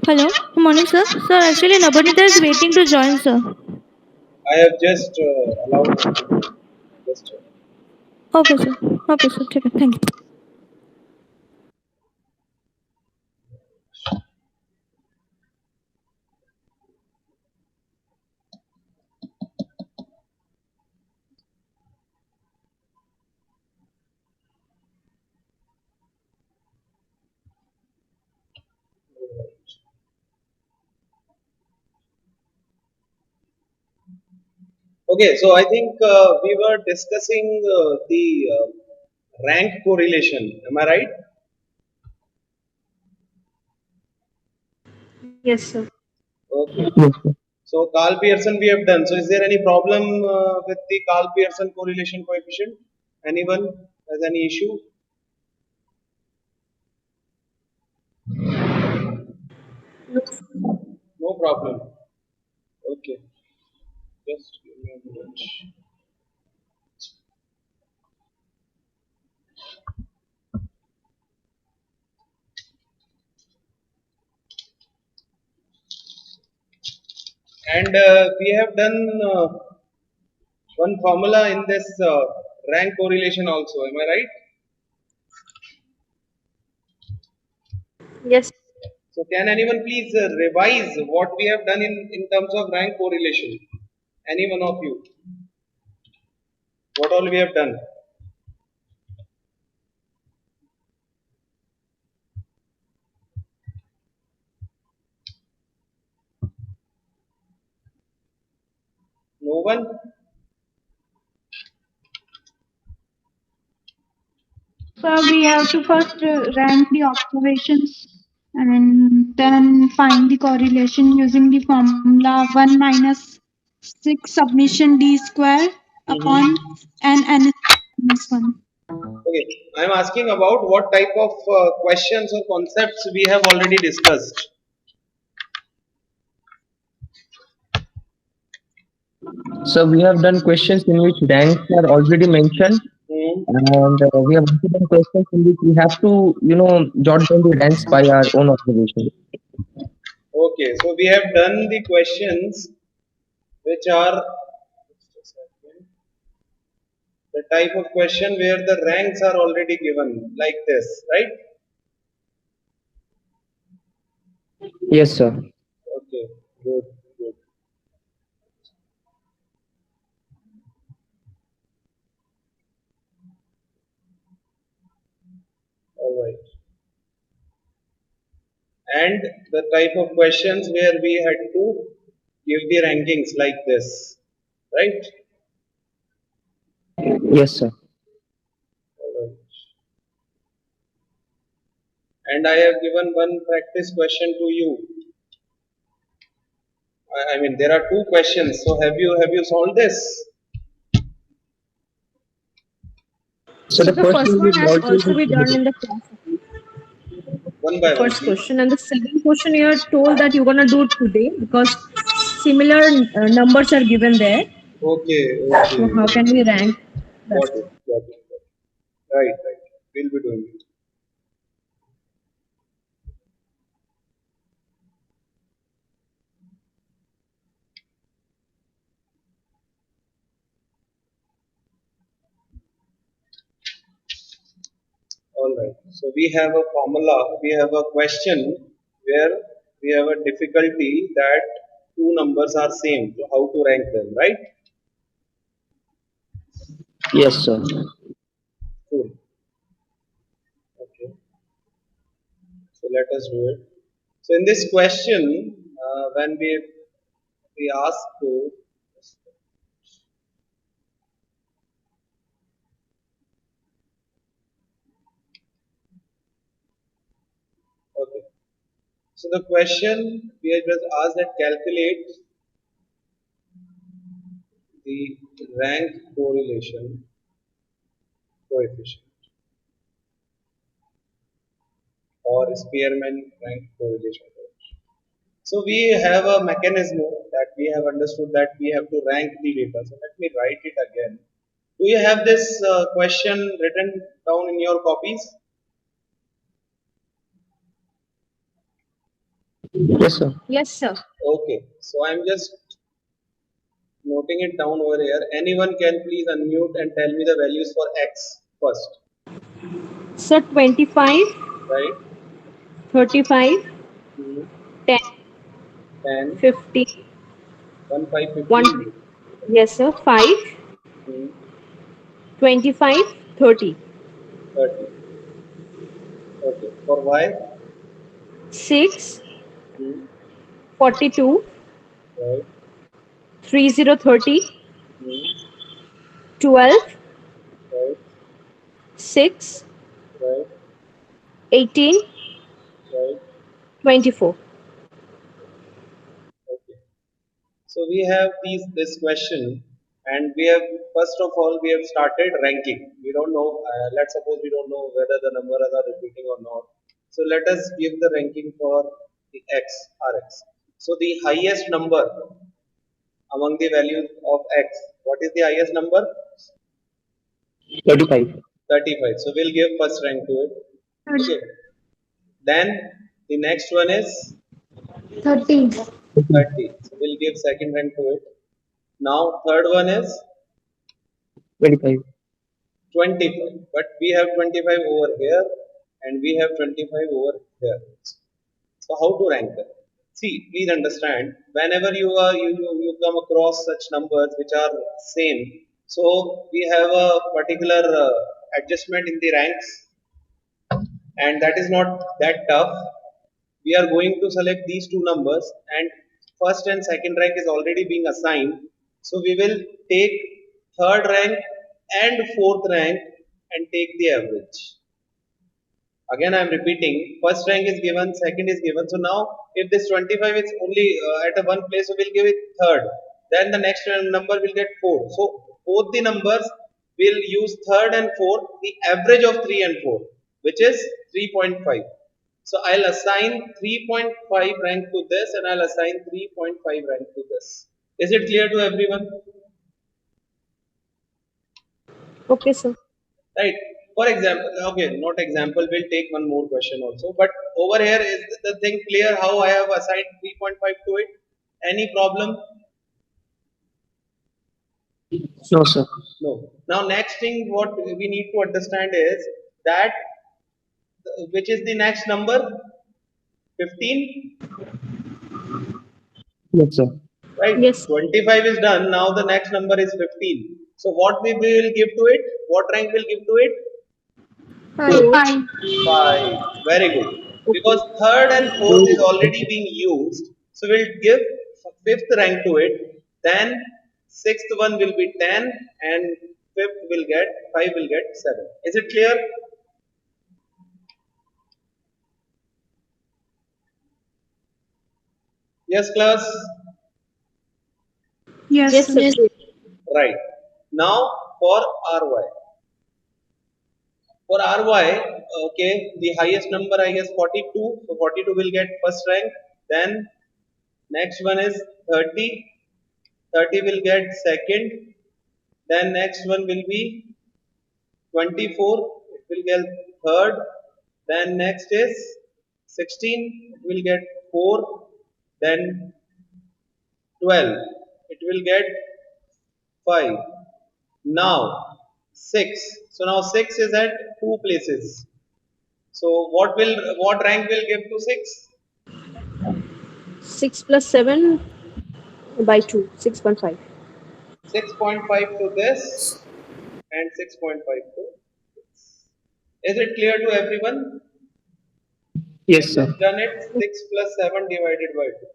Hello, good morning, sir. Sir, actually, Nabanita is waiting to join, sir. I have just allowed her to join. Just Okay, sir. Okay, sir. ठीक है, thank you. okay. So I think we were discussing the rank correlation. Am I right? Yes, sir. Okay. Yes, sir. So Carl Pearson we have done. So is there any problem with the Carl Pearson correlation coefficient? Anyone has any issue? No problem. Okay. Just give me a minute. And we have done one formula in this rank correlation also. Am I right? Yes. So can anyone please revise what we have done in terms of rank correlation? Any one of you? What all we have done? No one? So we have to first rank the observations and then find the correlation using the formula 1 minus 6 submission d square upon Mhm. n minus 1. Okay, I am asking about what type of questions or concepts we have already discussed. So we have done questions in which ranks are already mentioned, Hmm. and we have also done questions in which we have to, jot down the ranks by our own observation. Okay, so we have done the questions which are just a second, the type of question where the ranks are already given, like this, right? Yes, sir. Okay, good, good. All right. And the type of questions where we had to give the rankings like this, right? Yes, sir. Alright. And I have given one practice question to you. I mean, there are two questions. So have you solved this So So the the first first one one is has already also been done submitted. in the class. one The by one, first please? question and the second question you are told that you're gonna do it today because similar numbers are given there. Okay, So okay. how can we rank that? Got it, got it. Got it. Right, right. We'll be doing it. All right. So we have a formula, we have a question where we have a difficulty that two numbers are same. So how to rank them, right? Yes, sir. Cool. Okay. So let us do it. So in this question, when we ask to okay. So the question we have just asked that calculate the rank correlation coefficient or Spearman rank correlation coefficient. So we have a mechanism that we have understood that we have to rank the data. So let me write it again. Do you have this question written down in your copies? Yes, sir. Yes, sir. Okay, so I'm just noting it down over here. Anyone can please unmute and tell me the values for X first, So 25, right? 35, Hmm, 10, 10, 50, 1, 5, 1. 50, Yes, sir. 5, hmm, 25, 30. 30. Okay, for Y, 6, hmm, 42, right, 30, 30, hmm, 12, right, 6, right, 18, right. 24. Okay. So we have this question, and we have first of all we have started ranking. We don't know. Let's suppose we don't know whether the numbers are repeating or not. So let us give the ranking for the X Rx. So the highest number among the values of X. What is the highest number? 35. 35. So we'll give first rank to it. Okay. Then the next one is 30. 30. So we'll give second rank to it. Now third one is 25. 25, but we have 25 over here and we have 25 over here. So how to rank them? See, please understand, whenever you come across such numbers which are same, so we have a particular adjustment in the ranks, and that is not that tough. We are going to select these two numbers, and first and second rank is already being assigned. So we will take third rank and fourth rank and take the average. Again, I am repeating. First rank is given, second is given. So now, if this 25 is only at a one place, so we'll give it third. Then the next number will get four. So both the numbers will use third and fourth, the average of 3 and 4, which is 3.5. So I'll assign 3.5 rank to this and I'll assign 3.5 rank to this. Is it clear to everyone? Okay, sir. Right. For example, okay, not example, we'll take one more question also. But over here, is the thing clear how I have assigned 3.5 to it? Any problem? No, sir. No. Now, next thing what we need to understand is that which is the next number? 15, Yes, sir. right? Yes. 25 is done. Now the next number is 15. So what we will give to it? What rank will give to it? 4. 5. 5. Very good. Okay. Because third and fourth is already being used. So we'll give fifth rank to it. Then sixth one will be 10 and fifth will get 5 will get 7. Is it clear? Yes, class? Yes, Yes, sir. sir. Clear. Right. Now for RY. For RY, okay, the highest number I guess 42. So 42 will get first rank. Then next one is 30. 30 will get second. Then next one will be 24. It will get third. Then next is 16. It will get 4. Then 12. It will get 5. Now 6. So now 6 is at two places. So what rank will give to 6? 6 plus 7 by 2. 6.5. 6.5 to this and 6.5 to this. Is it clear to everyone? Yes, I've sir. just done it. 6 plus 7 divided by 2.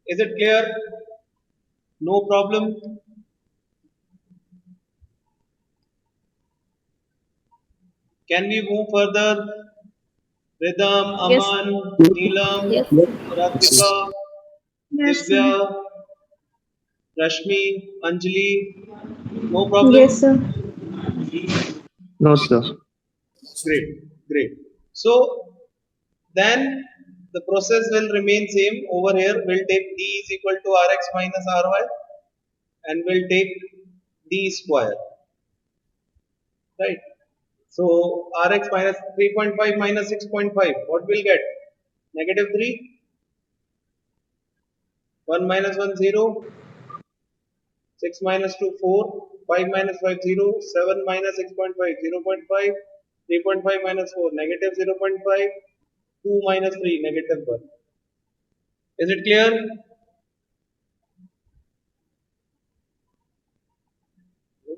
Is it clear? No problem. Can we move further? Rhythm, Yes. Aman, Neelam, Yes. Ratika, Yes, Divya, sir. Rashmi, Anjali. No problem? Yes, sir. No, sir. Great, great. So then the process will remain same over here. We'll take D is equal to Rx minus Ry and we'll take D square. Right. So Rx minus 3.5 minus 6.5, what we'll get? Negative 3. 1 minus 1, 0. 6 minus 2, 4. 5 minus 5, 0. 7 minus 6.5, 0.5. 3.5 minus 4, negative 0.5. 2 minus 3, negative 1. Is it clear?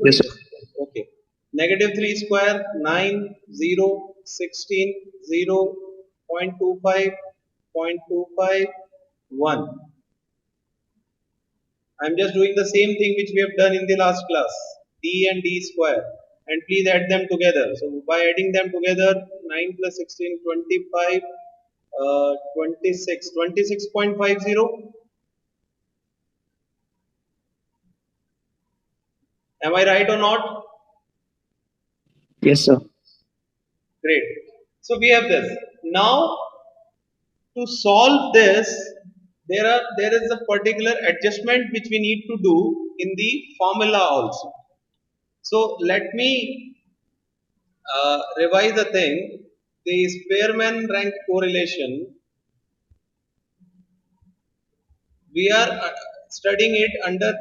Yes, sir. Okay. Negative 3 square, 9, 0, 16, 0, 0.25, 0.25, 1. I'm just doing the same thing which we have done in the last class. D and D square. And please add them together. So by adding them together, 9 plus 16, 25, 26, 26.50. Am I right or not? Yes, sir. Great. So we have this. Now to solve this, there is a particular adjustment which we need to do in the formula also. So let me revise the thing. The Spearman rank correlation, we are studying it under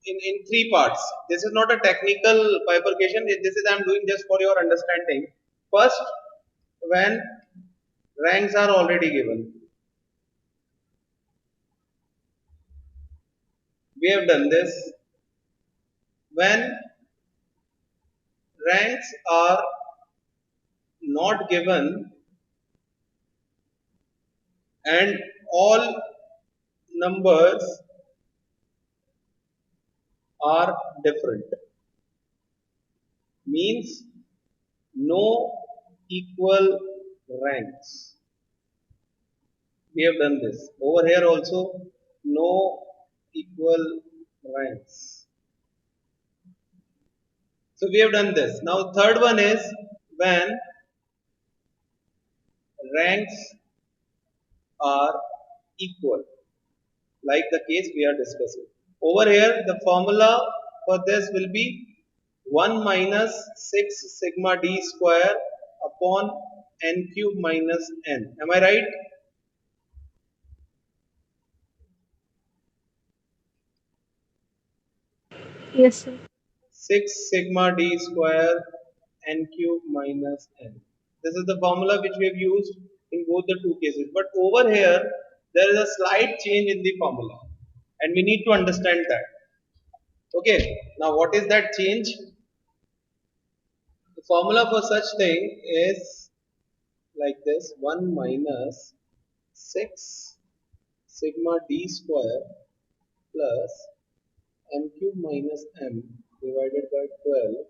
in three parts. This is not a technical bifurcation. This is I am doing just for your understanding. First, when ranks are already given, we have done this. When ranks are not given and all numbers are different, means no equal ranks. We have done this. Over here also, no equal ranks. So we have done this. Now third one is when ranks are equal, like the case we are discussing. Over here, the formula for this will be 1 minus 6 sigma d square upon n cube minus n. Am I right? Yes, sir. 6 sigma d square n cube minus n. This is the formula which we have used in both the two cases. But over here, there is a slight change in the formula. And we need to understand that. Okay, now what is that change? The formula for such thing is like this: 1 minus 6 sigma d square plus m cube minus m divided by 12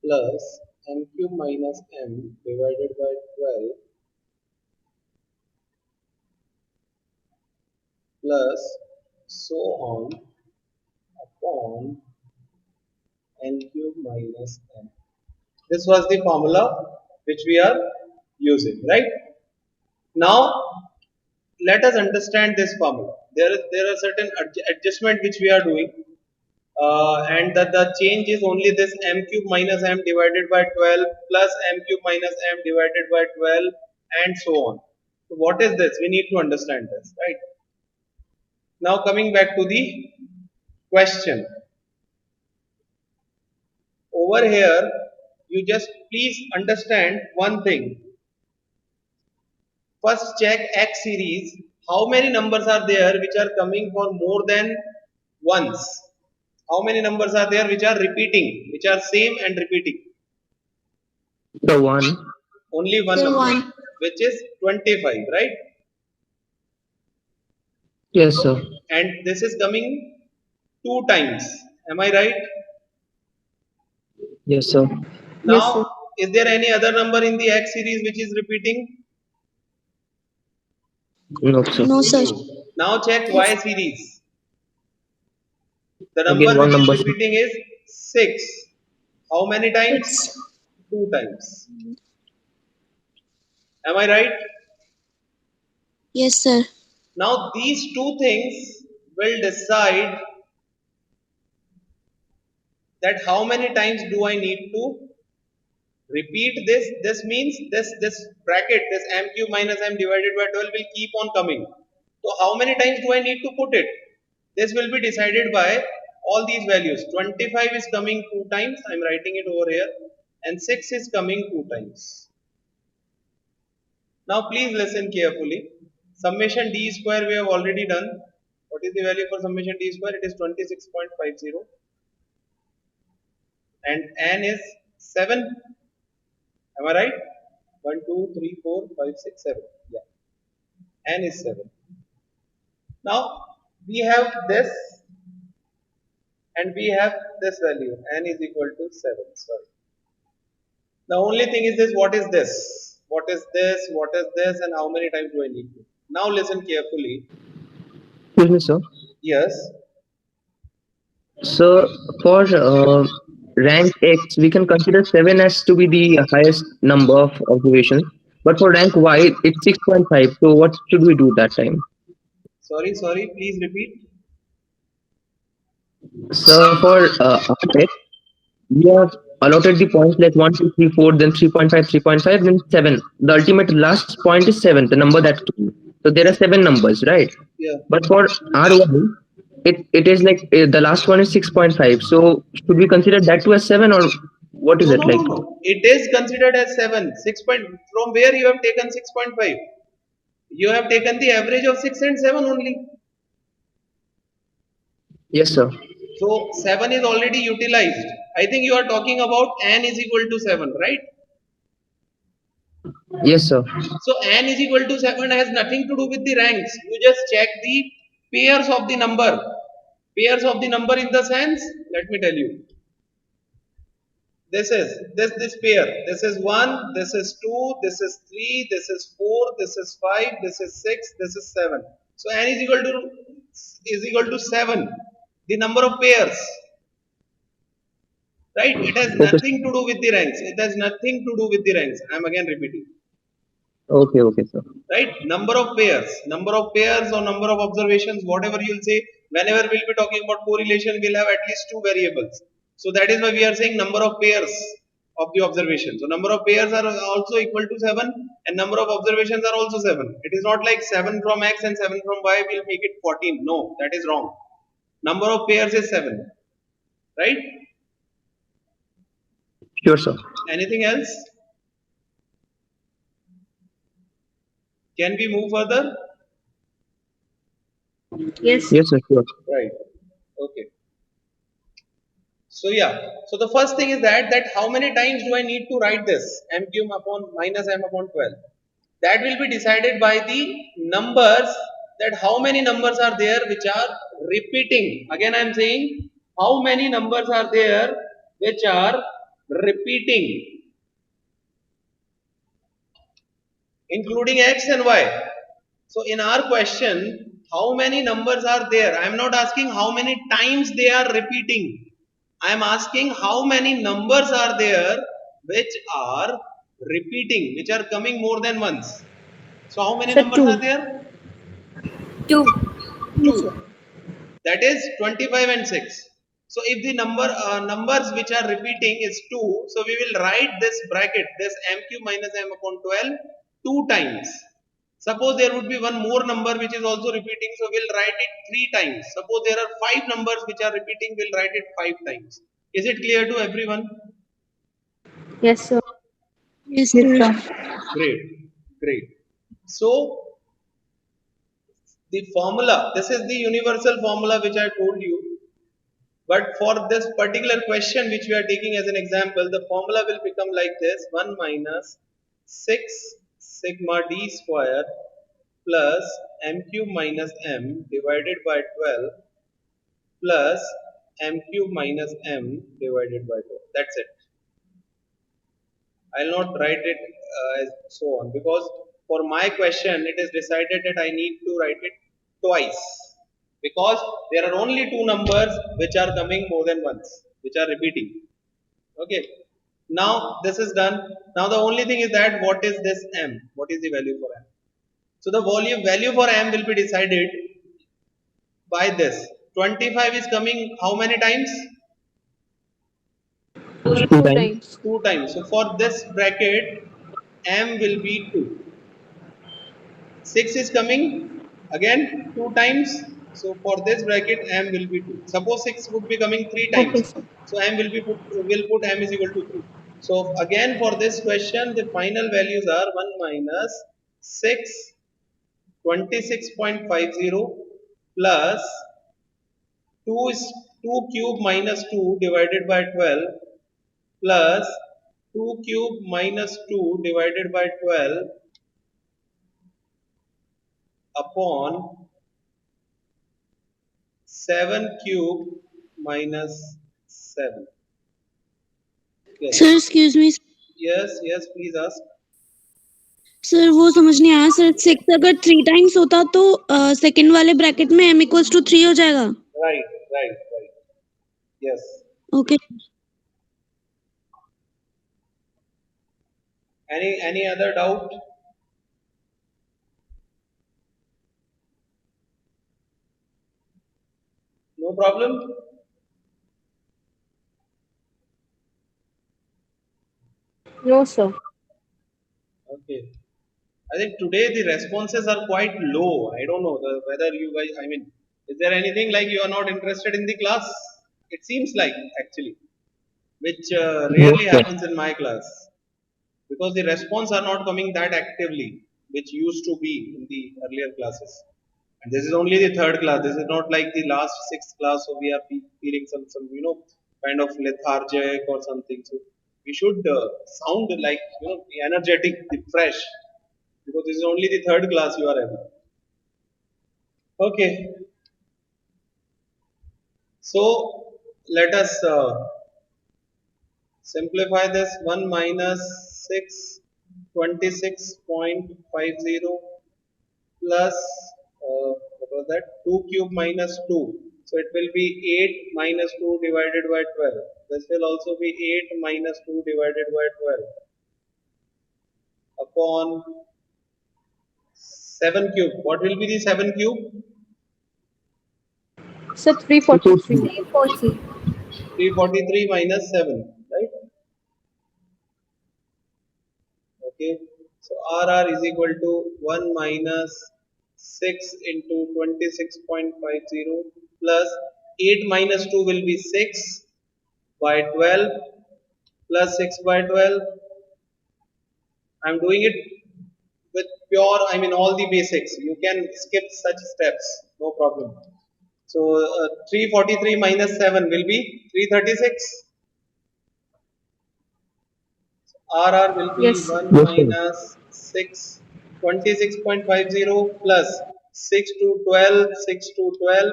plus m cube minus m divided by 12 plus so on upon n cube minus m. This was the formula which we are using, right? Now let us understand this formula. There are certain adjustment which we are doing, and that the change is only this m cube minus m divided by 12 plus m cube minus m divided by 12 and so on. So what is this? We need to understand this, right? Now coming back to the question. Over here, you just please understand one thing. First check X series. How many numbers are there which are coming for more than once? How many numbers are there which are repeating, which are same and repeating? The one. Only one number, which is 25, right? Yes, sir. And this is coming 2 times. Am I right? Yes, sir. Now, Yes, sir. is there any other number in the X series which is repeating? No, sir. No, sir. Now check Y series. The Again, number one which is number. repeating is 6. How many times? 6. 2 times. Am I right? Yes, sir. Now these two things will decide that how many times do I need to Repeat this. This means this bracket, this m cube minus m divided by 12 will keep on coming. So how many times do I need to put it? This will be decided by all these values. 25 is coming 2 times. I am writing it over here. And 6 is coming 2 times. Now please listen carefully. Summation d square we have already done. What is the value for summation d square? It is 26.50. And n is 7. Am I right? 1, 2, 3, 4, 5, 6, 7. Yeah. N is 7. Now we have this and we have this value. N is equal to 7. Sorry. The only thing is this, what is this? What is this? What is this? And how many times do I need to? Now listen carefully. Excuse me, sir. Yes. So for rank X, we can consider 7 as to be the highest number of observations. But for rank Y, it's 6.5. So what should we do that time? Sorry, please repeat. So for X, we have allotted the points like 1, 2, 3, 4, then 3.5, 3.5, then 7. The ultimate last point is 7, the number that. So there are 7 numbers, right? Yeah. But for R1, it is like the last one is 6.5. So should we consider that too as 7 or what is it like? No. It is considered as 7. 6 from where you have taken 6.5? You have taken the average of 6 and 7 only. Yes, sir. So 7 is already utilized. I think you are talking about n is equal to 7, right? Yes, sir. So n is equal to 7 has nothing to do with the ranks. You just check the pairs of the number. Pairs of the number in the sense, let me tell you. This is this pair. This is 1, this is 2, this is 3, this is 4, this is 5, this is 6, this is 7. So n is equal to 7. The number of pairs. Right? It has nothing to do with the ranks. It has nothing to do with the ranks. I am again repeating. Okay, sir. Right? Number of pairs or number of observations, whatever you will say, whenever we will be talking about correlation, we will have at least 2 variables. So that is why we are saying number of pairs of the observation. So number of pairs are also equal to 7 and number of observations are also 7. It is not like 7 from X and 7 from Y will make it 14. No, that is wrong. Number of pairs is 7. Right? Sure, sir. Anything else? Can we move further? Yes. Yes, sir. Sure. Right. Okay. So yeah. So the first thing is that how many times do I need to write this m cube upon minus m upon 12? That will be decided by the numbers, that how many numbers are there which are repeating. Again I am saying how many numbers are there which are repeating, including x and y. So in our question, how many numbers are there? I am not asking how many times they are repeating. I am asking how many numbers are there which are repeating, which are coming more than once. So how many numbers are there? 2. That is 25 and 6. So if the numbers which are repeating is 2, so we will write this bracket, this m cube minus m upon 12 2 times. Suppose there would be one more number which is also repeating, so we'll write it 3 times. Suppose there are 5 numbers which are repeating, we'll write it 5 times. Is it clear to everyone? Yes, sir. Yes, sir. Great. So the formula, this is the universal formula which I told you. But for this particular question which we are taking as an example, the formula will become like this: 1 minus 6 sigma d square plus m cube minus m divided by 12 plus m cube minus m divided by 12. That's it. I will not write it as so on, because for my question it is decided that I need to write it twice, because there are only 2 numbers which are coming more than once, which are repeating. Okay. Now this is done. Now the only thing is that what is this m? What is the value for m? So the value for m will be decided by this. 25 is coming how many times? Two Two times. times. 2 times. So for this bracket, m will be 2. 6 is coming again 2 times. So for this bracket, m will be 2. Suppose 6 would be coming 3 Okay, times. sir. So m will put m is equal to 3. So again for this question, the final values are 1 minus 6, 26.50 plus 2 is 2 cube minus 2 divided by 12 plus 2 cube minus 2 divided by 12 upon 7 cube minus 7. Yes. Sir excuse me Yes, yes, please ask. Sir वो समझ नहीं आया sir 6 अगर 3 times होता तो second वाले bracket में m equals to 3 हो जाएगा Right, right, right. Yes. Okay Any other doubt? No problem? No, sir. Okay. I think today the responses are quite low. I don't know whether you guys, I mean, is there anything like you are not interested in the class? It seems like actually, which No, rarely sir. happens in my class because the response are not coming that actively, which used to be in the earlier classes. And this is only the third class. This is not like the last sixth class, so we are feeling some kind of lethargic or something. So we should sound like energetic, fresh, because this is only the third class you are having. Okay, so let us simplify this. 1 minus 6, 26.50 plus what was that, 2 cube minus 2, so it will be 8 minus 2 divided by 12. This will also be 8 minus 2 divided by 12 upon 7 cube. What will be the 7 cube? Sir, 343. 340. 343 minus 7, right? Okay, so RR is equal to 1 minus 6 into 26.50 plus 8 minus 2 will be 6 by 12 plus 6 by 12. I'm doing it with pure, I mean all the basics. You can skip such steps, no problem. So 343 minus 7 will be 336. RR will be Yes, sir. 1 Yes, sir. minus 6, 26.50 plus 6 to 12, 6 to 12.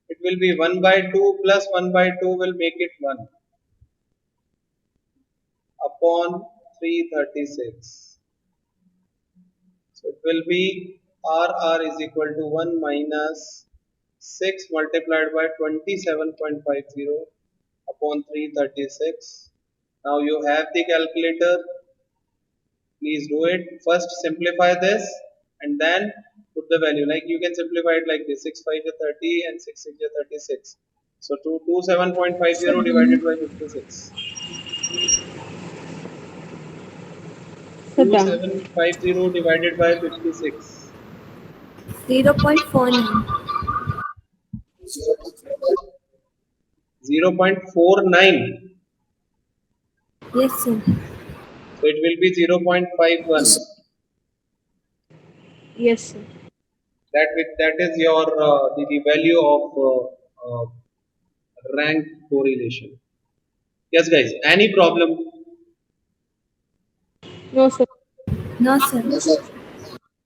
It will be 1 by 2 plus 1 by 2 will make it 1 upon 336. So it will be RR is equal to 1 minus 6 multiplied by 27.50 upon 336. Now you have the calculator. Please do it. First simplify this and then put the value. Like you can simplify it like this: 6 5 is 30 and 6 6 is 36. So 27.50 divided by 56. Sir, done. 2750 divided by 56. 0.49. 0.49. Yes, sir. So it will be 0.51. Yes, sir. That is your the value of rank correlation. Yes, guys. Any problem? No, sir. No, sir.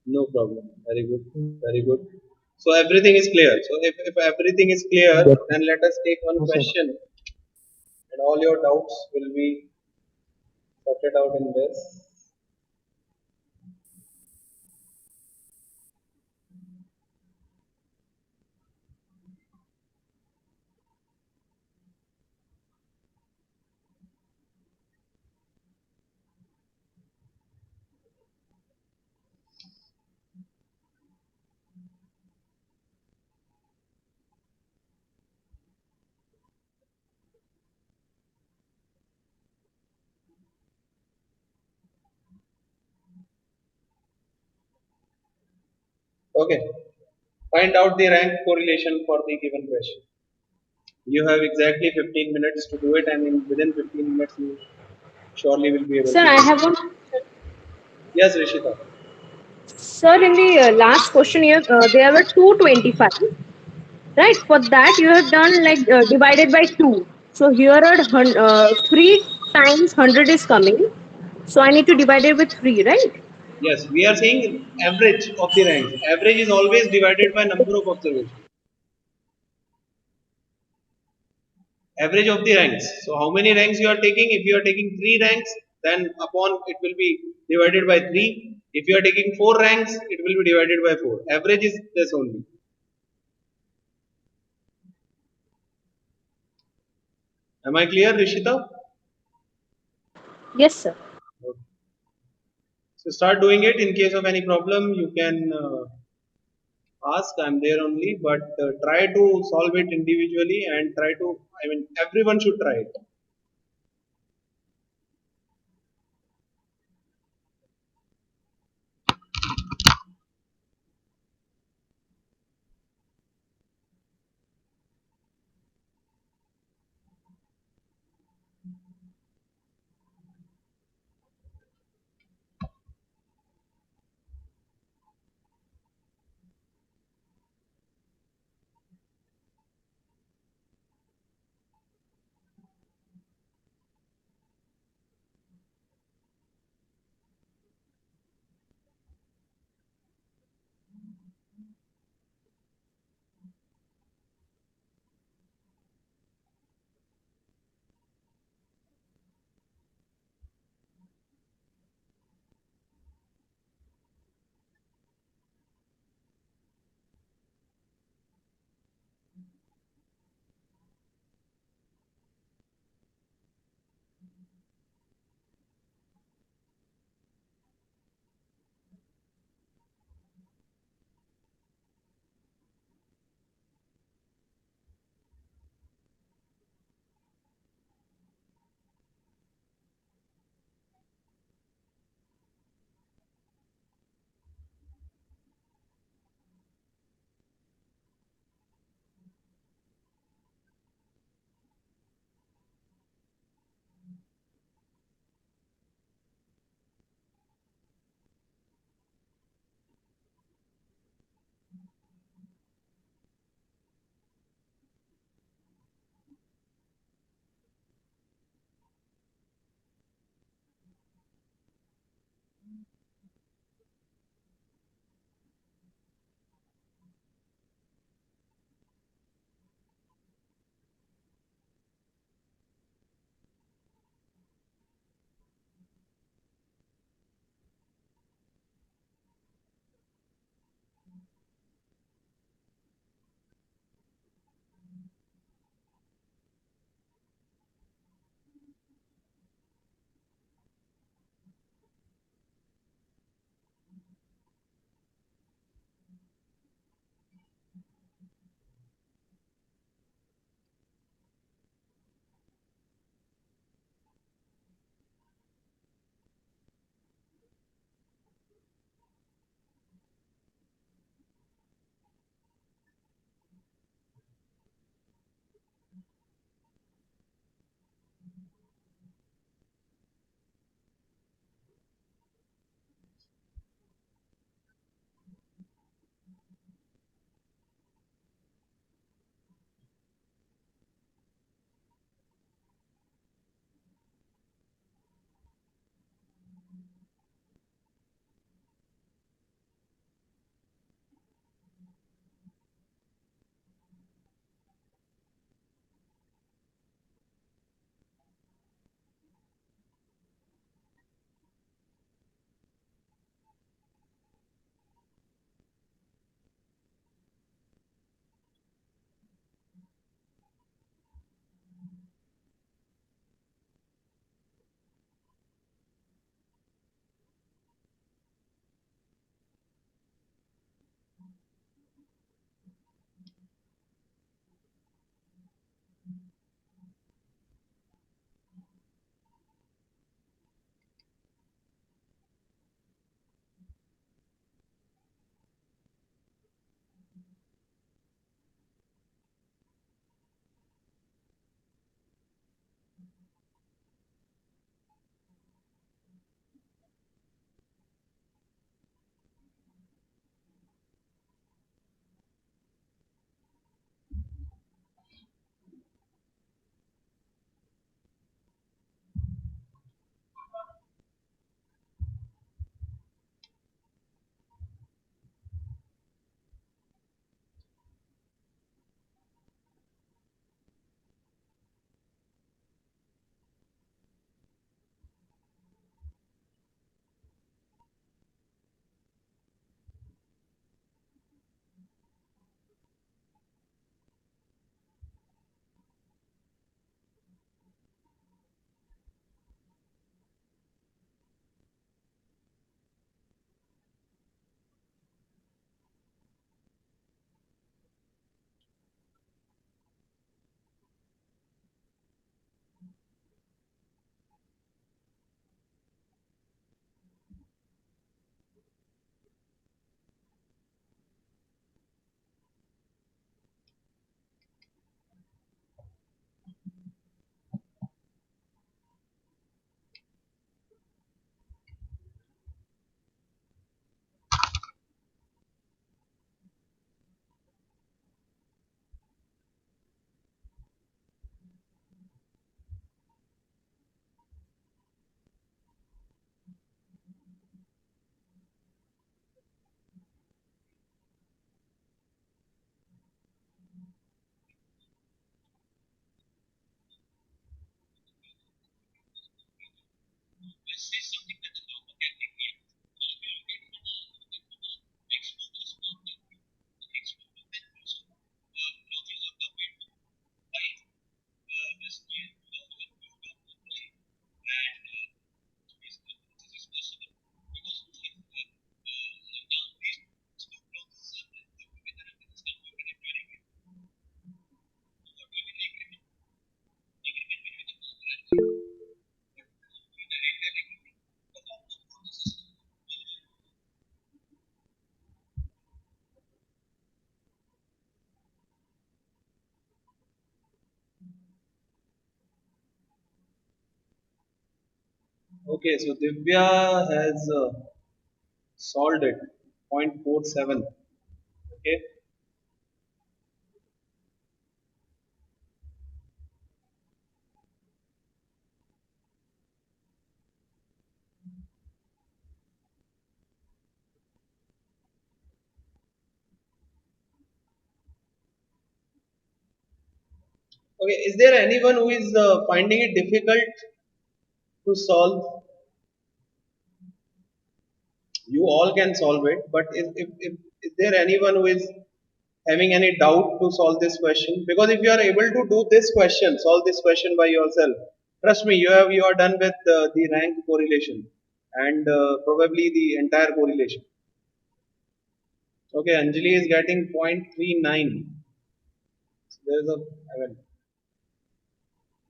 No problem. Very good. Very good. So everything is clear. So if everything is clear, Yes. then let us take one Yes, sir. question, and all your doubts will be sorted out in this. Okay. Find out the rank correlation for the given question. You have exactly 15 minutes to do it, and within 15 minutes, you surely will be able Sir, to I do it. have one. Yes, Rishita. Sir, in the last question here, there were 225. Right? For that, you have done like divided by 2. So here are 3 times 100 is coming. So I need to divide it with 3, right? Yes, we are saying average of the ranks. Average is always divided by number of observations. Average of the ranks. So how many ranks you are taking? If you are taking 3 ranks, then upon it will be divided by 3. If you are taking 4 ranks, it will be divided by 4. Average is this only. Am I clear, Rishita? Yes, sir. Okay. So start doing it. In case of any problem, you can ask. I'm there only, but try to solve it individually and try to. I mean, everyone should try it. Okay, so Divya has solved it. 0.47. Okay. Okay. Is there anyone who is finding it difficult to solve? You all can solve it, but is there anyone who is having any doubt to solve this question? Because if you are able to do this question, solve this question by yourself, trust me, you are done with the rank correlation and probably the entire correlation. Okay, Anjali is getting 0.39. There is a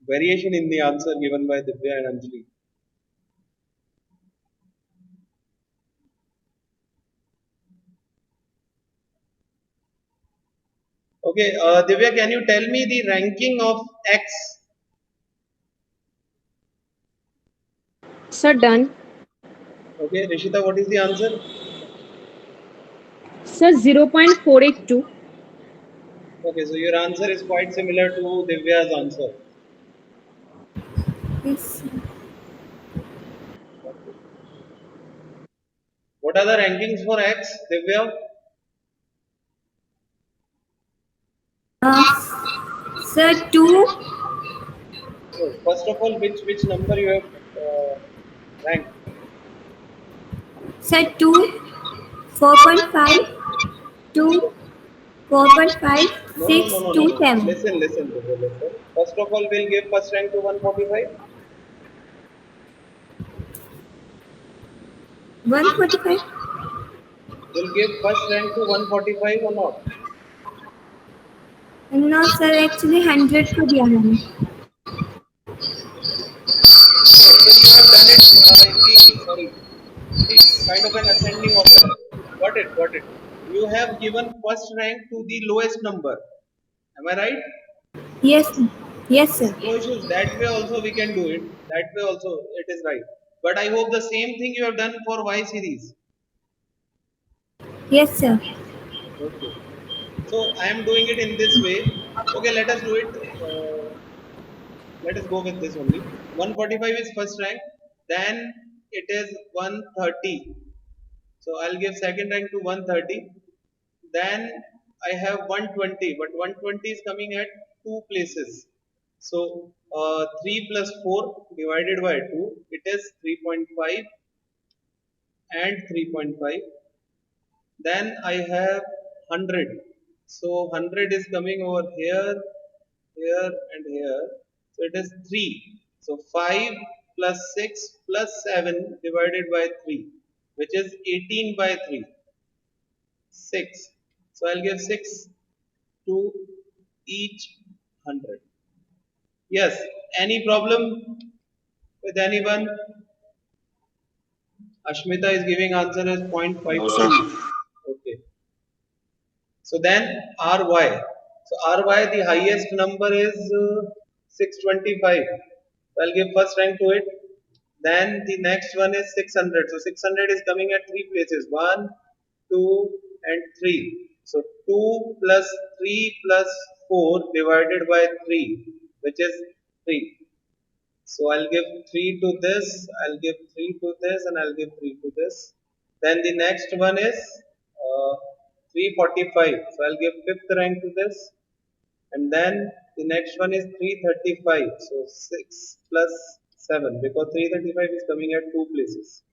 variation in the answer given by Divya and Anjali. Okay, Divya, can you tell me the ranking of X? Sir, done. Okay, Rishita, what is the answer? Sir, 0.482. Okay, so your answer is quite similar to Divya's answer. Yes. What are the rankings for X, Divya? Sir, 2. So, first of all, which number you have ranked? Sir, 2, 4.5, 2, 4.5, No, no, 6, no, no, no, 2, no. 7. Listen, Divya, listen. First of all, we'll give first rank to 145. 145? We'll give first rank to 145 or not? No, sir, actually 100 को दिया मैंने. So you have done it in the kind of an ascending order. Got it. You have given first rank to the lowest number. Am I right? Yes, sir. Yes, sir. No issues. That way also we can do it. That way also it is right. But I hope the same thing you have done for Y series. Yes, sir. Okay. So I am doing it in this way. Okay, let us do it. Let us go with this only. 145 is first rank. Then it is 130. So I'll give second rank to 130. Then I have 120, but 120 is coming at two places. So 3 plus 4 divided by 2, it is 3.5 and 3.5. Then I have 100. So 100 is coming over here, here and here. So it is 3. So 5 plus 6 plus 7 divided by 3, which is 18 by 3. 6. So I'll give 6 to each 100. Yes. Any problem with anyone? Ashmita is giving answer as 0.52. Okay. So then RY. So RY, the highest number is 625. So I'll give first rank to it. Then the next one is 600. So 600 is coming at three places: 1, 2, and 3. So 2 plus 3 plus 4 divided by 3, which is 3. So I'll give 3 to this, I'll give 3 to this, and I'll give 3 to this. Then the next one is 345. So I'll give fifth rank to this. And then the next one is 335. So 6 plus 7, because 335 is coming at two places.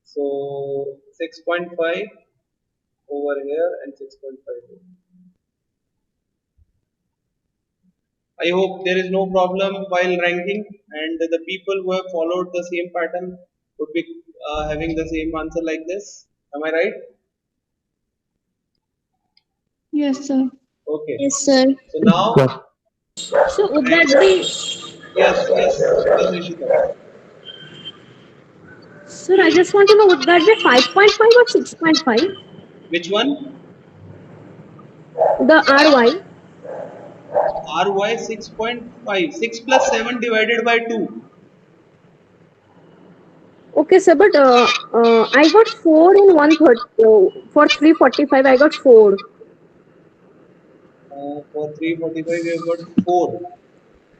So 6.5 over here and 6.5 here. I hope there is no problem while ranking, and the people who have followed the same pattern would be having the same answer like this. Am I right? Yes, sir. Okay. Yes, sir. So now, So would that rank. be, Yes, Nishita. sir, I just want to know, would that be 5.5 or 6.5? Which one? The RY. RY 6.5. 6 plus 7 divided by 2. Okay, sir, but I got 4 in 130. For 345, I got 4. For 345, we have got 4.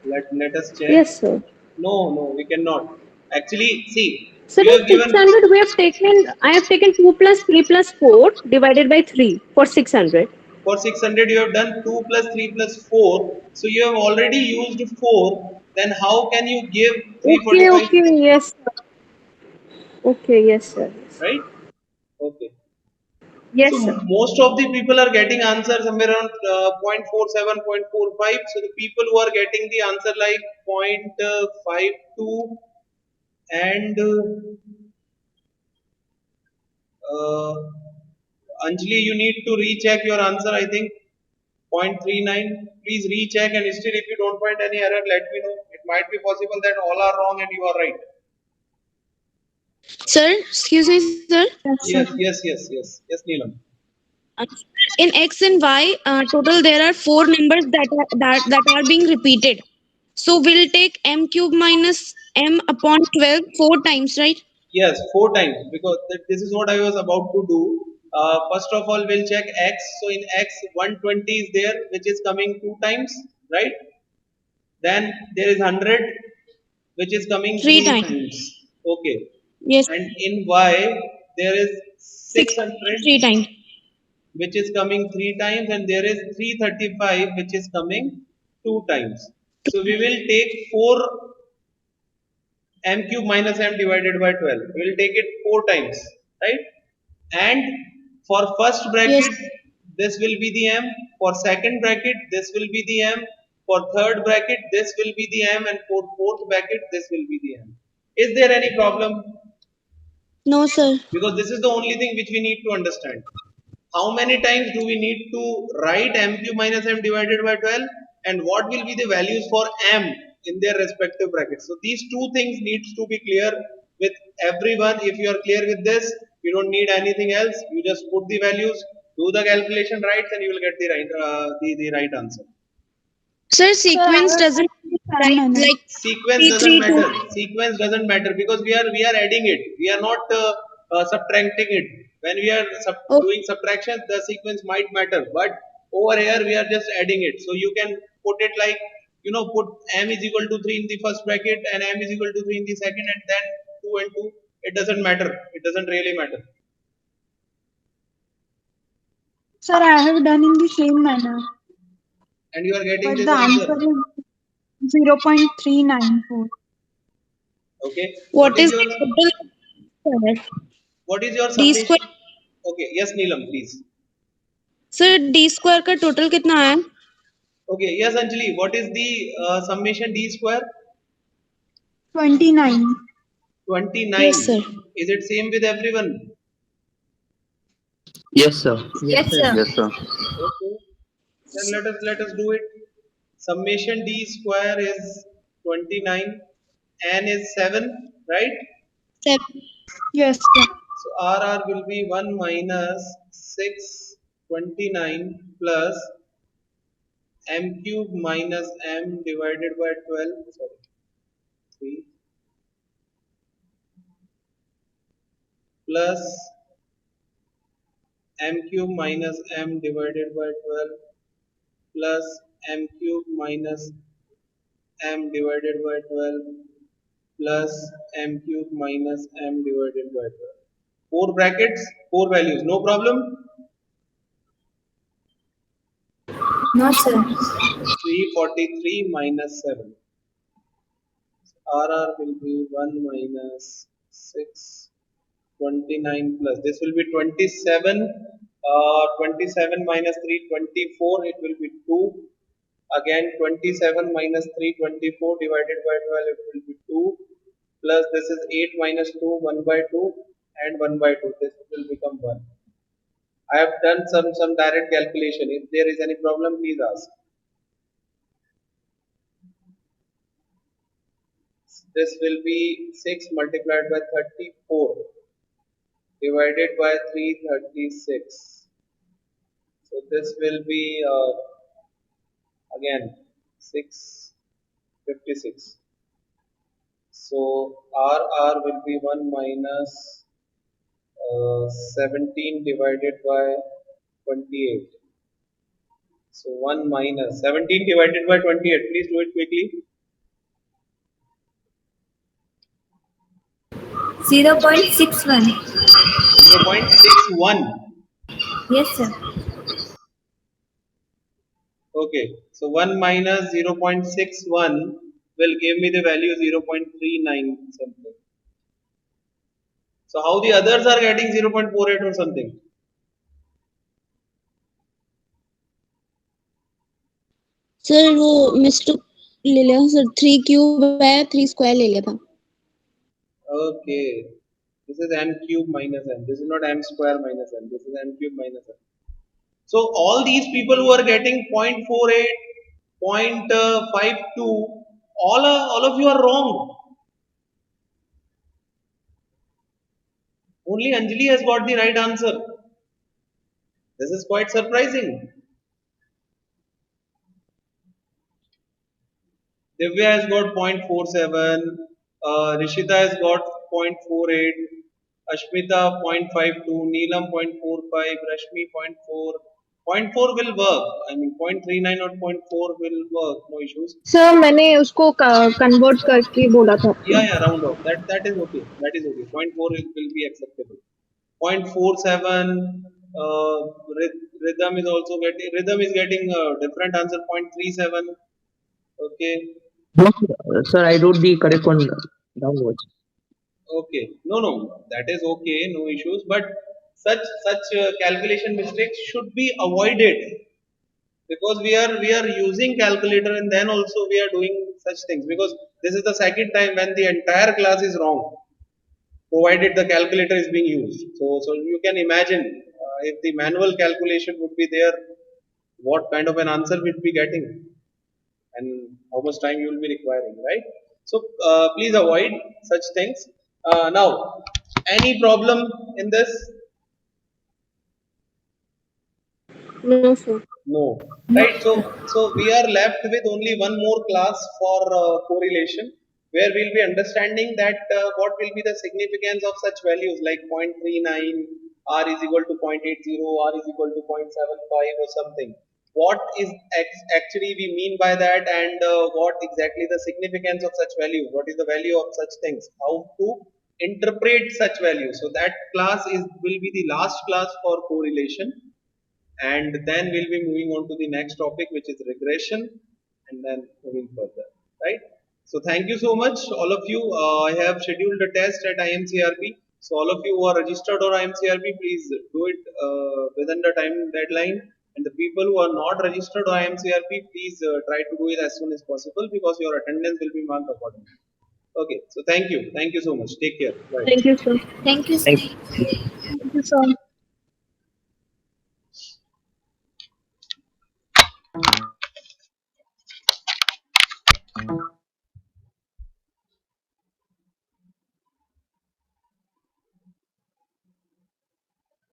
Let us check. Yes, sir. No, we cannot. Actually, see, Sir, you in have given. 600, I have taken 2 plus 3 plus 4 divided by 3 for 600. For 600, you have done 2 plus 3 plus 4. So you have already used 4. Then how can you give Okay, 345? okay, yes, sir. Okay, yes, sir. Right? Okay. So Yes, sir. most of the people are getting answer somewhere around 0.47, 0.45. So the people who are getting the answer like 0.52 and Anjali, you need to recheck your answer. I think 0.39. Please recheck, and still, if you don't find any error, let me know. It might be possible that all are wrong and you are right. Sir, excuse me, sir. Yes, sir. Yes, Neelam. In X and Y, total there are four numbers that are being repeated. So we'll take m cube minus m upon 12 four times, right? Yes, 4 times, because this is what I was about to do. First of all, we'll check x. So in x, 120 is there, which is coming 2 times, right? Then there is 100, which is coming Three 3 times. times. Okay. Yes. And in y, there is Six 600, three times. which is coming 3 times, and there is 335, which is coming 2 times. So we will take 4 m cube minus m divided by 12. We will take it 4 times, right? And for first Yes. bracket, this will be the m. For second bracket, this will be the m. For third bracket, this will be the m. And for fourth bracket, this will be the m. Is there any problem? No, sir. Because this is the only thing which we need to understand. How many times do we need to write m cube minus m divided by 12, and what will be the values for m in their respective brackets? So these two things needs to be clear with everyone. If you are clear with this, you don't need anything else. You just put the values, do the calculation right, and you will get the right answer. Sir, Sir, I sequence have doesn't done right manner. like Sequence three doesn't three two. matter. Sequence doesn't matter because we are adding it. We are not subtracting it. When we are Oh, doing subtraction, the sequence might matter, but over here we are just adding it. So you can put it like, put m is equal to 3 in the first bracket and m is equal to 3 in the second, and then 2 and 2. It doesn't matter. It doesn't really matter. Sir, I have done in the same manner, And you are getting but this the answer. answer is 0.394. Okay. what is the total? Square? What is your D summation? square. Okay. Yes, Neelam, please. Sir d square का total कितना आया? Okay. Yes, Anjali. What is the summation d square? 29. Yes, 29. sir. Is it same with everyone? Yes, sir. Yes, sir. Yes, sir. Okay. Then let us do it. Summation d square is 29. N is 7, right? 7. Yes, sir. So RR will be 1 minus 629 plus m cube minus m divided by 12. Sorry. 3 plus m cube minus m divided by 12 plus m cube minus m divided by 12 plus m cube minus m divided by 12. 4 brackets, 4 values, no problem. No, sir. 343 minus 7. RR will be 1 minus 629 plus. This will be 27. 27 minus 3, 24. It will be 2. Again 27 minus 3, 24 divided by 12, it will be 2, plus this is 8 minus 2, 1 by 2 and 1 by 2, this will become 1. I have done some direct calculation. If there is any problem, please ask. This will be 6 multiplied by 34 divided by 336. So this will be again 656. So RR will be 1 minus 17 divided by 28. So 1 minus 17 divided by 28. Please do it quickly. 0.61. 0.61. Yes, sir. Okay. So 1 minus 0.61 will give me the value 0.39 something. So how the others are getting 0.48 or something? Sir वो mister ले लिया sir 3 cube है 3 square ले लिया था Okay. This is m cube minus n. This is not m square minus n. This is m cube minus n. So all these people who are getting 0.48, 0.52, all of you are wrong. Only Anjali has got the right answer. This is quite surprising. Divya has got 0.47, Rishita has got 0.48, Ashmita 0.52, Neelam 0.45, Rashmi 0.4. 0.4 will work. I mean 0.39 or 0.4 will work. No issues. Sir मैंने उसको convert करके बोला था Yeah, round off. That is okay. That is okay. 0.4 will be acceptable. 0.47. Rhythm is also getting. Rhythm is getting a different answer. 0.37. Okay. Sir, I wrote the correct one downwards. Okay. No. That is okay. No issues. But such calculation mistakes should be avoided, because we are using calculator and then also we are doing such things, because this is the second time when the entire class is wrong, provided the calculator is being used. So you can imagine if the manual calculation would be there, what kind of an answer we'll be getting and how much time you will be requiring, right? So please avoid such things. Now, any problem in this? No sir No, right? So we are left with only one more class for correlation, where we'll be understanding that what will be the significance of such values like 0.39, r is equal to 0.80, r is equal to 0.75 or something. What is actually we mean by that, and what exactly the significance of such values? What is the value of such things? How to interpret such values? So that class will be the last class for correlation. And then we'll be moving on to the next topic, which is regression, and then moving further, right? So thank you so much, all of you. I have scheduled a test at IMCRP. So all of you who are registered or IMCRP, please do it within the time deadline. And the people who are not registered or IMCRP, please try to do it as soon as possible, because your attendance will be marked accordingly. Okay, so thank you so much. Take care. Bye. Thank you sir Thank you, sir. Thank you so much.